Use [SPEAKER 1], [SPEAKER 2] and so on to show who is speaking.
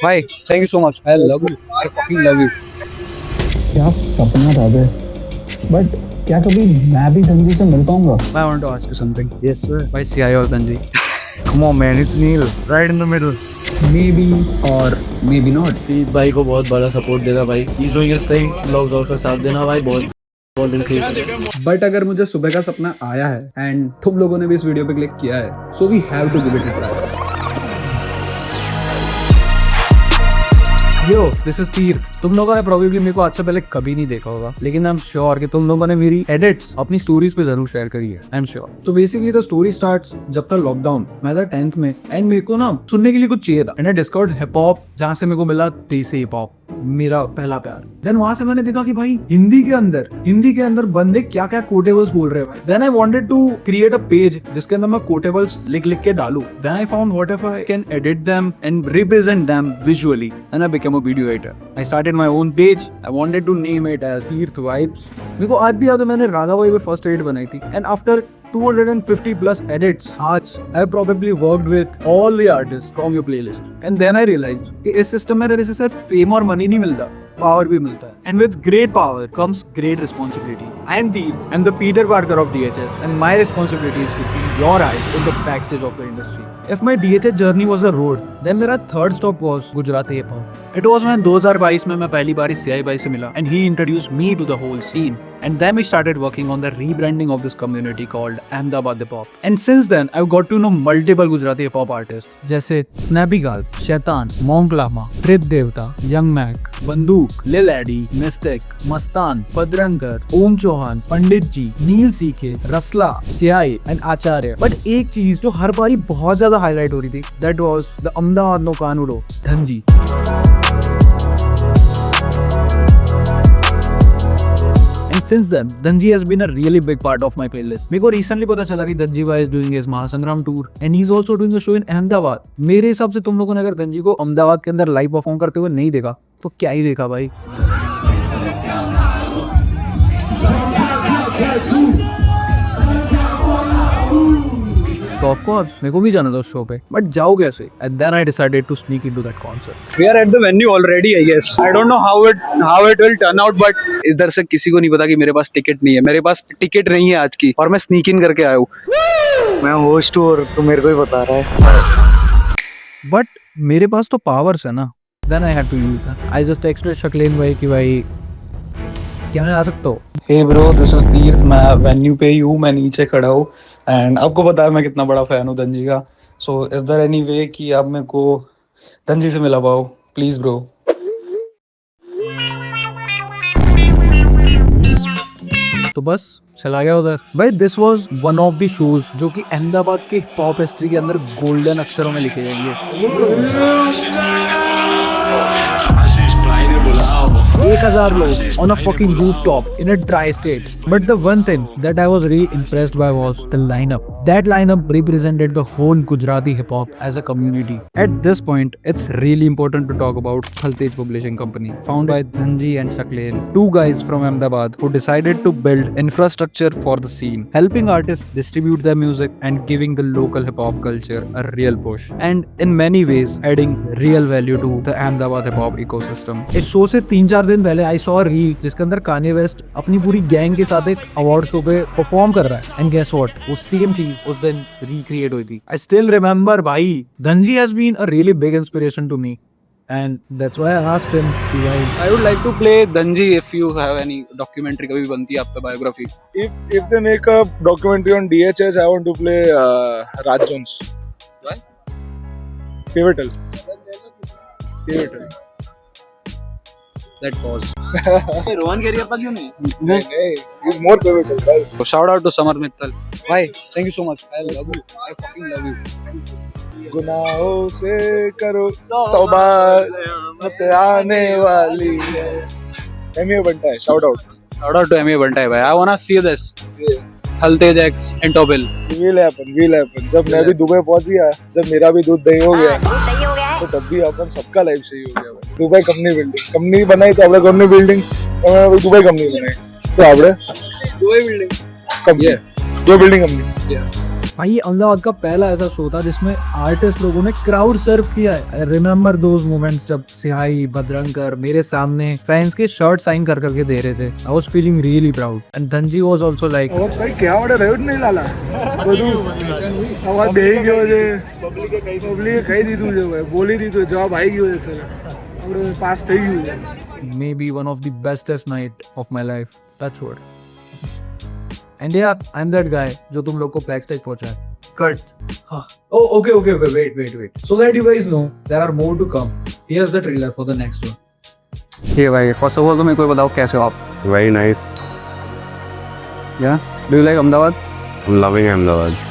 [SPEAKER 1] भाई thank you so much, I love you, I fucking love you.
[SPEAKER 2] क्या सपना था बे, बट क्या कभी मैं भी धनजी से मिल पाऊंगा?
[SPEAKER 1] I want to ask you something.
[SPEAKER 3] Yes, sir.
[SPEAKER 1] Why CI or Tanji?
[SPEAKER 3] Come on, man. It's Neil. Right in the middle.
[SPEAKER 2] May be और मे बी नॉट।
[SPEAKER 4] तीज भाई को बहुत बड़ा सपोर्ट देगा भाई। He's doing his thing. Blogs और का साथ देना भाई, बहुत
[SPEAKER 1] बट अगर मुझे सुबह का सपना आया है एंड तुम लोगों ने भी इस वीडियो पे क्लिक किया है, so we have to give it a try. Yo this is Teer. तुम लोगों ने प्रोबेबली मेरे को आज से पहले कभी नहीं देखा होगा, लेकिन आई एम श्योर कि तुम लोगों ने मेरी एडिट्स अपनी स्टोरीज पे जरूर शेयर करी है, आई एम श्योर। तो बेसिकली द स्टोरी स्टार्ट्स जब तक लॉकडाउन, मैं था 10th में एंड मेरे को ना सुनने के लिए कुछ चाहिए था and I discovered hip hop, जहां से मेरे को मिला देसी हिप हॉप, मेरा पहला प्यार। देन वहां से मैंने देखा कि भाई हिंदी के अंदर बंदे क्या क्या कोटेबल्स बोल रहे हैं भाई। Then I wanted to create a page जिसके अंदर मैं कोटेबल्स लिख के डालूं। Then I found what if I can edit them and represent them visually, and I became a video editor. I started my own page. I wanted to name it as Tirth vibes. मेरे को आज भी याद है मैंने राधा भाई पे first edit बनाई थी एंड आफ्टर 250 plus edits, आज I have probably worked with all the artists from your playlist, and then I realized कि इस सिस्टम में रहने से सिर्फ फेम और मनी नहीं मिलता, पावर भी मिलता है, and with great power comes great responsibility. I am the Peter Parker of DHS, and my responsibility is to be your eyes in the backstage of the industry. If my DHS journey was a road, then मेरा third stop was Gujarati hip hop. It was when 2022 में मैं पहली बार CI भाई से मिला, and he introduced me to the whole scene. And then we started working on the rebranding of this community called Ahmedabad Hip Hop. And since then, I've got to know multiple Gujarati hip hop artists, जैसे Snappy Gal, Shaitan, Monk Lama, Trip Devta, Young Mac, Banduk, Lil Addy, Mystic, Mastan, Padrangar, Om Chauhan, Pandit Ji, Neil CK, Rasla, CI and Acharya. But एक चीज जो हर बारी बहुत ज्यादा highlight हो रही थी, that was the Ahmedabad no Kanudo, Dhanji. Since then, Dhanji has been a really big part of my playlist. मेरे को recently पता चला कि Dhanji भाई is doing his महासंग्राम tour and he's also doing a show in Ahmedabad. मेरे हिसाब से तुम लोगों ने अगर Dhanji को अहमदाबाद के अंदर लाइव परफॉर्म करते हुए नहीं देखा तो क्या ही देखा भाई। तो ऑफ कोर्स मेरे को भी जाना था उस शो पे, बट जाओ कैसे? And then I decided to sneak into that concert.
[SPEAKER 3] We are at the venue already, I guess. I don't know how it will turn out, but इधर से किसी को नहीं पता कि मेरे पास टिकट नहीं है। मेरे पास टिकट नहीं है आज की, और मैं स्नीक इन करके आया हूँ। मैं होस्ट हूँ और तू मेरे को ही बता रहा है।
[SPEAKER 1] बट मेरे पास तो पावर्स है ना। Then I had to use that. I just texted Shaqlain भाई कि भाई क्या मैं आ सकता हूँ?
[SPEAKER 5] हे ब्रो, दिस इज तीर्थ। मैं वेन्यू पे ही हूँ, मैं नीचे खड़ा हूँ एंड आपको पता है मैं कितना बड़ा फैन हूँ धनजी का। So is there any way कि आप मेरे को धनजी से मिला पाओ प्लीज ब्रो?
[SPEAKER 1] तो बस चला गया उधर भाई। This was one of the shows जो कि अहमदाबाद के पॉप हिस्ट्री के अंदर गोल्डन अक्षरों में लिखे जाएंगे। 1000 लोग on a fucking rooftop in a dry state. But the one thing that I was really impressed by was the lineup. That lineup represented the whole Gujarati hip hop as a community. At this point, it's really important to talk about Khaltej Publishing Company, founded by Dhanji and Shakleen, two guys from Ahmedabad who decided to build infrastructure for the scene, helping artists distribute their music and giving the local hip hop culture a real push. And in many ways, adding real value to the Ahmedabad hip hop ecosystem. इस show से 3-4 दिन पहले I saw reel जिसके अंदर Kanye West अपनी पूरी gang के साथ एक अवार्ड शो पे परफॉर्म कर रहा है, एंड गेस व्हाट, वो सेम चीज उस दिन रिक्रिएट हुई थी। आई स्टिल रिमेंबर भाई, Dhanji has been a really big inspiration to me and that's why I asked him कि भाई
[SPEAKER 3] I would like to play Dhanji if you have any documentary कभी बनती है आप पे biography.
[SPEAKER 6] If they make a documentary on DHS, I want to play Raj Jones.
[SPEAKER 3] Why?
[SPEAKER 6] Pivotal.
[SPEAKER 3] That pause. Rohan केरियप्पा क्यों नहीं?
[SPEAKER 6] Hey, he's more pivotal, right?
[SPEAKER 3] So shout out to Samar Mittal.
[SPEAKER 1] भाई thank you so much, I love you, I fucking love you.
[SPEAKER 6] गुनाहों से करो तौबा, मत आने वाली है। एमए बनता है, shout out.
[SPEAKER 3] Shout out to MA Bantai भाई. I wanna see this. Khaltej X and Tobil.
[SPEAKER 6] Will happen. जब मैं भी दुबई पहुंच गया, जब मेरा भी दूध दही हो गया, तो तब भी अपन सबका लाइफ सही हो गया भाई। दुबई कंपनी बनाई तो આપણે ઘરની બિલ્ડિંગ, दुबई कंपनी बनाई तो આપણે
[SPEAKER 3] Dubai building.
[SPEAKER 6] Company,
[SPEAKER 3] Yeah.
[SPEAKER 6] जो बिल्डिंग कंपनी।
[SPEAKER 3] Yeah.
[SPEAKER 1] भाई ये अहमदाबाद का पहला ऐसा शो था जिसमें आर्टिस्ट लोगों ने क्राउड सर्व किया है। रिमेम्बर दोज मोमेंट्स जब सिहाई बदरंकर मेरे सामने फैंस के शर्ट साइन कर करके दे रहे थे। I was feeling really proud and Dhanji was also like
[SPEAKER 6] अब भाई क्या ऑर्डर है नहीं लाला आवाज दे ही गयो जे पब्लिक कही दी तुझे भाई बोली दी तो जवाब आई गयो सर और पास થઈ ગયું છે
[SPEAKER 1] may be one of the bestest night of my life, touch wood. And यार आई एम दैट गाय जो तुम लोग को बैक स्टेज पहुंचाए। Cut. Oh, okay. Wait. So that you guys know there are more to come. Here's the trailer for the next one.
[SPEAKER 3] ये भाई first of all तो मेरे को बताओ कैसे हो आप?
[SPEAKER 7] Very nice.
[SPEAKER 3] या do you like Ahmedabad?
[SPEAKER 7] I'm loving Ahmedabad.